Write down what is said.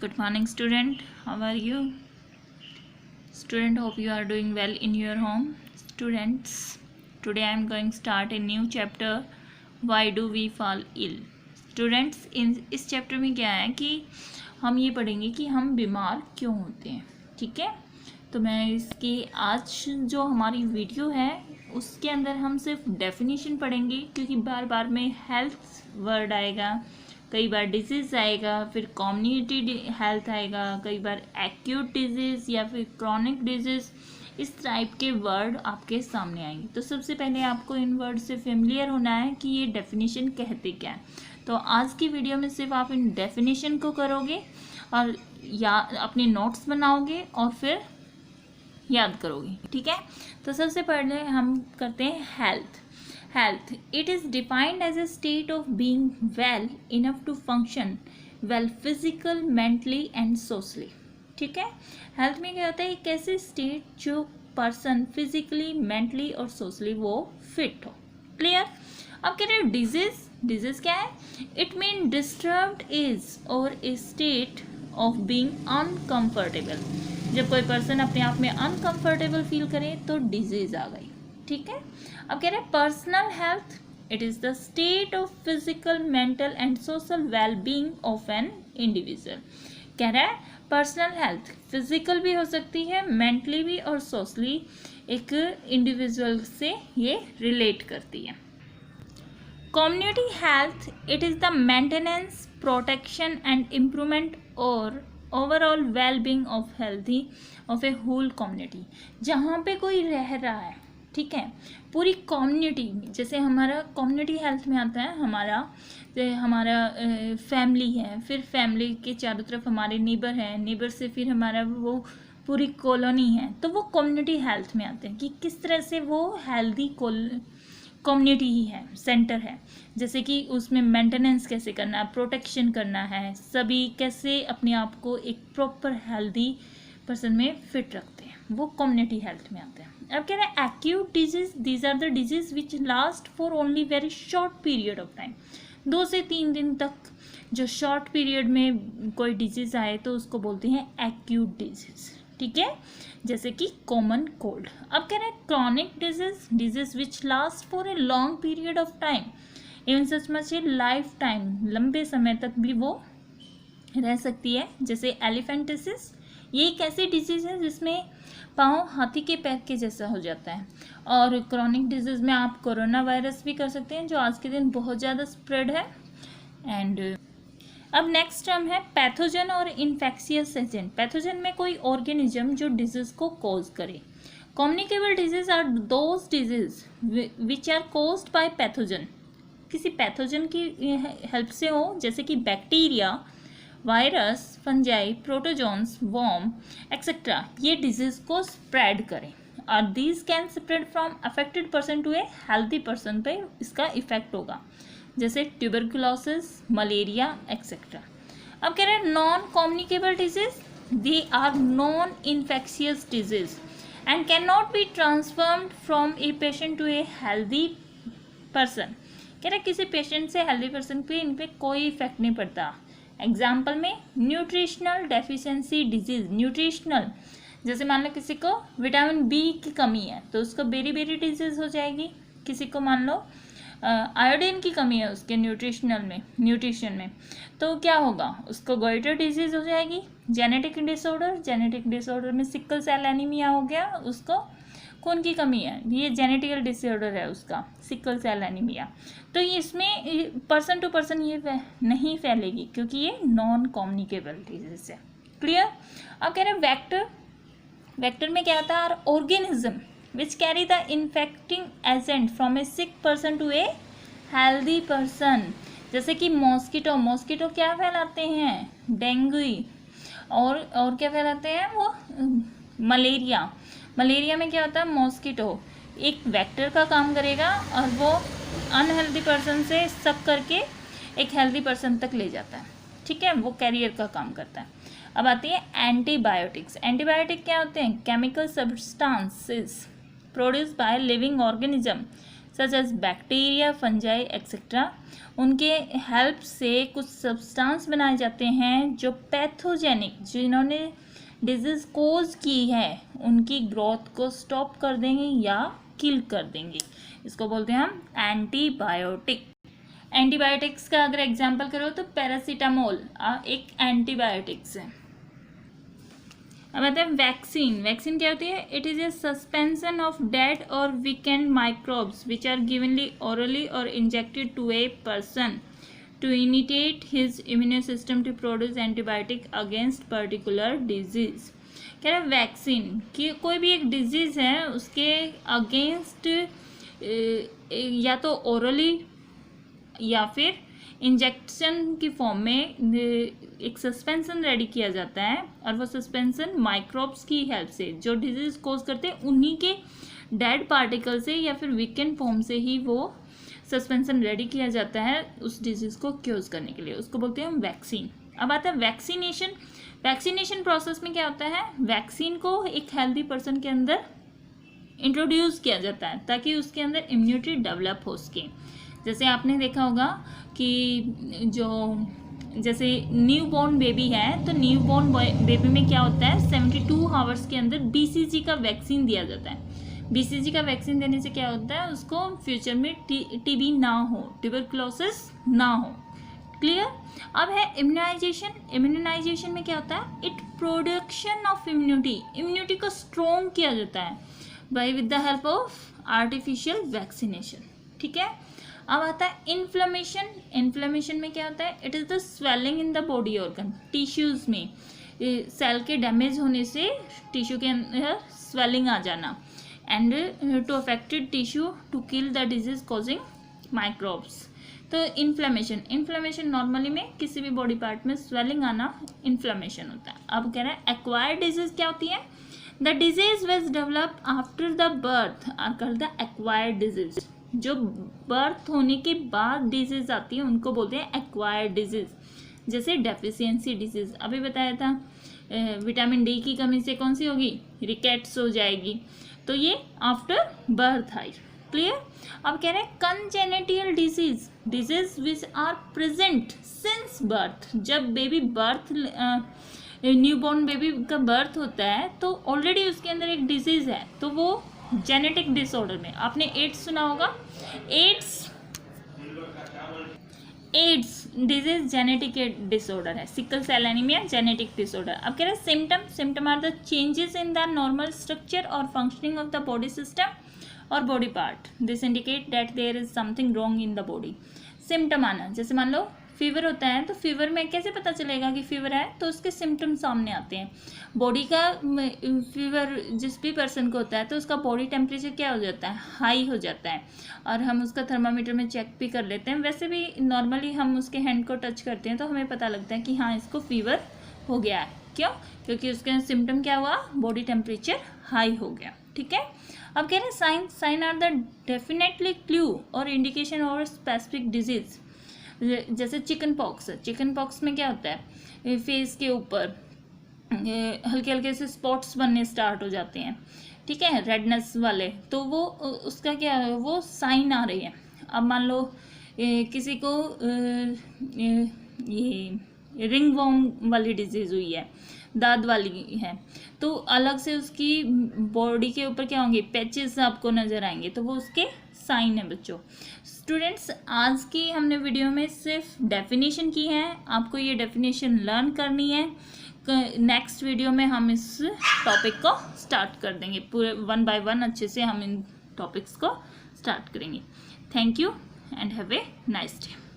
Good morning, student. How are you? Student, hope you are doing well in your home. Students, today I am going to start a new chapter. Why do we fall ill? Students, इस chapter में क्या है कि हम ये पढ़ेंगे कि हम बीमार क्यों होते हैं. ठीक है, तो मैं इसकी आज जो हमारी वीडियो है उसके अंदर हम सिर्फ डेफिनेशन पढ़ेंगे, क्योंकि बार बार में हेल्थ वर्ड आएगा, कई बार डिजीज़ आएगा, फिर कम्युनिटी हेल्थ आएगा, कई बार एक्यूट डिजीज़ या फिर क्रॉनिक डिजीज़, इस टाइप के वर्ड आपके सामने आएंगे. तो सबसे पहले आपको इन वर्ड से फेमिलियर होना है कि ये डेफिनेशन कहते क्या है. तो आज की वीडियो में सिर्फ आप इन डेफिनेशन को करोगे और या अपने नोट्स बनाओगे और फिर याद करोगे. ठीक है, तो सबसे पहले हम करते हैं health. Health. It is defined as a state of being well enough to function well physical, mentally and socially. ठीक है, हेल्थ में क्या होता है, एक ऐसे स्टेट जो पर्सन फिजिकली, मेंटली और सोशली वो फिट हो. क्लियर. अब कह रहे हैं डिजीज. डिजीज क्या है? इट मीन डिस्टर्ब्ड इज और ए स्टेट ऑफ बीइंग अनकंफर्टेबल. जब कोई पर्सन अपने आप में अनकंफर्टेबल फील करे तो डिजीज आ गई. ठीक है, अब कह रहे हैं personal health. It is the state of physical, mental and social wellbeing of an individual. कह रहा है पर्सनल हेल्थ फिजिकल भी हो सकती है, मेंटली भी और सोशली एक इंडिविजुअल से ये रिलेट करती है. Community health. It is the maintenance, protection and improvement और overall wellbeing of healthy of a whole community. जहाँ पे कोई रह रहा है, ठीक है, पूरी कम्युनिटी, जैसे हमारा कम्युनिटी हेल्थ में आता है हमारा फैमिली है, फिर फैमिली के चारों तरफ हमारे नेबर हैं, नेबर से फिर हमारा वो पूरी कॉलोनी है, तो वो कम्युनिटी हेल्थ में आते हैं कि किस तरह से वो हेल्दी कम्युनिटी ही है, सेंटर है. जैसे कि उसमें मेंटेनेंस कैसे करना है, प्रोटेक्शन करना है, सभी कैसे अपने आप को एक प्रॉपर हेल्दी पर्सन में फिट रखते हैं, वो कम्युनिटी हेल्थ में आते हैं. अब कह रहे हैं acute disease. These are the disease which last for only very short period of time. 2 से 3 दिन तक जो शॉर्ट पीरियड में कोई डिजीज आए तो उसको बोलते हैं एक्यूट डिजीज. ठीक है, जैसे कि कॉमन कोल्ड. अब कह रहे हैं chronic disease. Disease which last for a long period of time, even such much A life time, लंबे समय तक भी वो रह सकती है. जैसे एलिफेंटिसिस, ये एक ऐसी डिजीज है जिसमें पाँव हाथी के पैर के जैसा हो जाता है. और क्रॉनिक डिजीज में आप कोरोना वायरस भी कर सकते हैं, जो आज के दिन बहुत ज़्यादा स्प्रेड है. एंड अब नेक्स्ट टर्म है पैथोजन और इन्फेक्शियस एजेंट. पैथोजन में कोई ऑर्गेनिज्म जो डिजीज को कॉज करे. Communicable disease are those disease which are caused by pathogen. किसी पैथोजन की हेल्प से हो, जैसे कि bacteria, virus, fungi, protozoans, worm etcetera, ये डिजीज को स्प्रेड करें. और these can spread from affected person to a healthy person पे इसका इफेक्ट होगा, जैसे ट्यूबरकुलोसिस, मलेरिया एक्सेट्रा. अब कह रहे हैं non communicable disease. They are non infectious disease and can not be transformed from a patient to a healthy person. कह रहे किसी पेशेंट से हेल्दी पर्सन पे इन पर कोई इफेक्ट नहीं पड़ता. एग्जाम्पल में न्यूट्रिशनल डेफिशिएंसी डिजीज. न्यूट्रिशनल, जैसे मान लो किसी को विटामिन बी की कमी है तो उसको बेरी डिजीज हो जाएगी. किसी को मान लो आयोडीन की कमी है उसके न्यूट्रिशन में, तो क्या होगा, उसको गोइटर डिजीज हो जाएगी. जेनेटिक डिसऑर्डर में सिकल सेल एनीमिया हो गया, उसको खून की कमी है, ये जेनेटिकल डिसऑर्डर है उसका, सिकल सेल एनीमिया. तो इसमें पर्सन टू पर्सन ये नहीं फैलेगी क्योंकि ये नॉन कम्युनिकेबल डिजीज है. क्लियर. अब कह रहे हैं वेक्टर. वेक्टर में क्या आता है, organism which carry the infecting agent from a sick person to a healthy person. जैसे कि मॉस्किटो क्या फैलाते हैं, डेंगू. और क्या फैलाते हैं वो, मलेरिया में क्या होता है, मॉस्किटो एक वेक्टर का काम करेगा और वो अनहेल्दी पर्सन से सक करके एक हेल्दी पर्सन तक ले जाता है. ठीक है, वो कैरियर का काम करता है. अब आती है एंटीबायोटिक्स. एंटीबायोटिक क्या होते हैं, chemical substances produce by living organism such as bacteria, fungi etcetera. उनके हेल्प से कुछ सब्सटेंस बनाए जाते हैं जो पैथोजेनिक, जिन्होंने डिजीज कोज की है, उनकी ग्रोथ को स्टॉप कर देंगे या किल कर देंगे। इसको बोलते हैं हम एंटीबायोटिक। एंटीबायोटिक्स का अगर एग्जांपल करो तो पैरासीटामोल एक एंटीबायोटिक्स है। अब आते हैं वैक्सीन। वैक्सीन क्या होती है? It is a suspension of dead or weakened microbes which are given orally or injected to a person to initiate his immune system to produce antibiotic against particular disease. कह रहे vaccine कि कोई भी एक disease है उसके against या तो ओरली या फिर इंजेक्शन की फॉर्म में एक सस्पेंशन रेडी किया जाता है, और वो सस्पेंशन माइक्रोब्स की हेल्प से जो डिजीज कोज करते हैं उन्हीं के डेड पार्टिकल से या फिर वीकेंड फॉर्म से ही वो सस्पेंशन रेडी किया जाता है उस डिजीज को क्योज करने के लिए। उसको बोलते हैं हम वैक्सीन। अब आता है वैक्सीनेशन। वैक्सीनेशन प्रोसेस में क्या होता है? वैक्सीन को एक हेल्दी पर्सन के अंदर इंट्रोड्यूस किया जाता है ताकि उसके अंदर इम्यूनिटी डेवलप हो सके। जैसे आपने देखा होगा कि जैसे न्यू बॉर्न बेबी है तो न्यू बॉर्न बेबी में क्या होता है, 72 आवर्स के अंदर BCG का वैक्सीन दिया जाता है। BCG का वैक्सीन देने से क्या होता है, उसको फ्यूचर में TB ना हो, ट्यूबरकुलोसिस ना हो। क्लियर? अब है इम्यूनाइजेशन। इम्यूनाइजेशन में क्या होता है? It production of immunity, immunity को स्ट्रॉन्ग किया जाता है by with the help of artificial vaccination. ठीक है। अब आता है इन्फ्लेमेशन। इन्फ्लेमेशन में क्या होता है? It is the swelling in the body organ, tissues में सेल के डैमेज होने से टिश्यू के अंदर स्वेलिंग आ जाना, and to affected tissue to kill the disease causing microbes. तो इन्फ्लेमेशन नॉर्मली में किसी भी बॉडी पार्ट में स्वेलिंग आना इन्फ्लेमेशन होता है। अब कह रहे हैं एक्वायर्ड डिजीज क्या होती है? The disease which develop after the birth are called the acquired disease. जो बर्थ होने के बाद डिजीज आती है उनको बोलते हैं एक्वायर्ड डिजीज। जैसे डेफिशिएंसी डिजीज अभी बताया था, विटामिन डी की कमी से कौन सी होगी? रिकेट्स हो जाएगी। तो ये आफ्टर बर्थ आई। क्लियर? अब कह रहे हैं congenital disease, disease which are present since birth. जब बेबी बर्थ न्यूबॉर्न बेबी का बर्थ होता है तो ऑलरेडी उसके अंदर एक डिजीज है, तो वो जेनेटिक डिसऑर्डर में। आपने एड्स सुना होगा। एड्स डिजीज जेनेटिक डिसऑर्डर है। Sickle cell anaemia genetic disorder. अब कह रहे हैं symptom are the changes in the normal structure or functioning of the body system or body part. This indicate that there is something wrong in the body. Symptom आना, जैसे मान लो fever होता है तो फीवर में कैसे पता चलेगा कि फीवर है? तो उसके सिम्टम सामने आते हैं। बॉडी का फीवर जिस भी पर्सन को होता है तो उसका बॉडी टेम्परेचर क्या हो जाता है? हाई हो जाता है, और हम उसका थर्मामीटर में चेक भी कर लेते हैं। वैसे भी नॉर्मली हम उसके हैंड को टच करते हैं तो हमें पता लगता है कि हाँ इसको फीवर हो गया है। क्यों? क्योंकि उसके सिम्टम क्या हुआ? बॉडी टेम्परेचर हाई हो गया। ठीक है। अब कह रहे हैं sign are the definitely clue और इंडिकेशन और स्पेसिफिक डिजीज। जैसे चिकन पॉक्स में क्या होता है? फेस के ऊपर हल्के हल्के से स्पॉट्स बनने स्टार्ट हो जाते हैं। ठीक है, रेडनेस वाले, तो वो उसका क्या है? वो साइन आ रही है। अब मान लो किसी को ये रिंग वॉर्म वाली डिजीज हुई है, दाद वाली है, तो अलग से उसकी बॉडी के ऊपर क्या होंगे? पैचेस आपको नजर आएंगे, तो वो उसके साइन है बच्चों। स्टूडेंट्स, आज की हमने वीडियो में सिर्फ डेफिनेशन की है, आपको ये डेफिनेशन लर्न करनी है। नेक्स्ट वीडियो में हम इस टॉपिक को स्टार्ट कर देंगे, पूरे 1 by 1 अच्छे से हम इन टॉपिक्स को स्टार्ट करेंगे। Thank you and have a nice day.